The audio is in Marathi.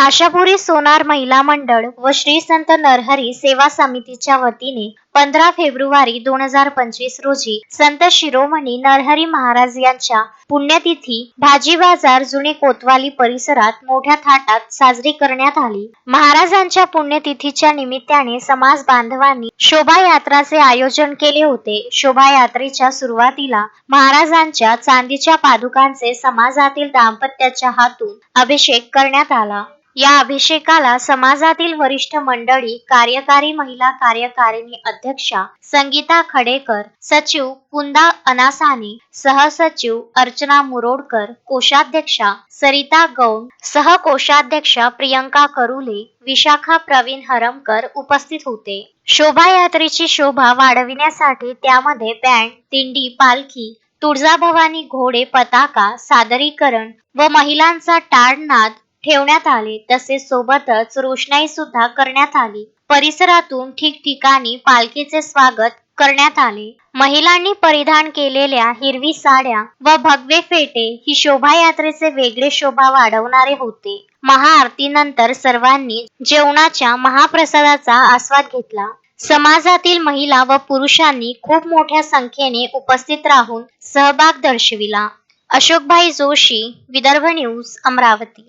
आशापुरी सोनार महिला मंडळ व श्री संत नरहरी सेवा समितीच्या वतीने 15 फेब्रुवारी 2025 रोजी संत शिरोमणी नरहरी महाराज यांच्या पुण्यतिथी भाजी बाजार जुने कोतवाली परिसरात मोठ्या थाटात साजरी करण्यात आली। महाराजांच्या पुण्यतिथीच्या निमित्ताने समाज बांधवांनी शोभायात्राचे आयोजन केले होते। शोभायात्रेच्या सुरुवातीला महाराजांच्या चांदीच्या पादुकांचे समाजातील दाम्पत्याच्या हातून अभिषेक करण्यात आला। या अभिषेकाला समाजातील वरिष्ठ मंडळी, कार्यकारी महिला कार्यकारिणी अध्यक्षा संगीता खडेकर, सचिव कुंदा अनासाने, सहसचिव अर्चना मुरोडकर, कोषाध्यक्षा सरिता गौण, सहकोषाध्यक्षा प्रियंका करुले, विशाखा प्रवीण हरमकर उपस्थित होते। शोभायात्रेची शोभा वाढविण्यासाठी त्यामध्ये बँड, दिंडी, पालखी, तुळजाभवानी घोडे, पताका, सादरीकरण व महिलांचा टाळनाद ठेवण्यात आले। तसेच सोबतच रोषणाई सुद्धा करण्यात आली। परिसरातून ठिकठिकाणी पालखीचे स्वागत करण्यात आले। महिलांनी परिधान केलेल्या हिरवी साड्या व भगवे फेटे ही शोभायात्रेचे वेगळे शोभा वाढवणारे होते। महाआरतीनंतर सर्वांनी जेवणाच्या महाप्रसादाचा आस्वाद घेतला। समाजातील महिला व पुरुषांनी खूप मोठ्या संख्येने उपस्थित राहून सहभाग दर्शविला। अशोकभाई जोशी, विदर्भ न्यूज, अमरावती।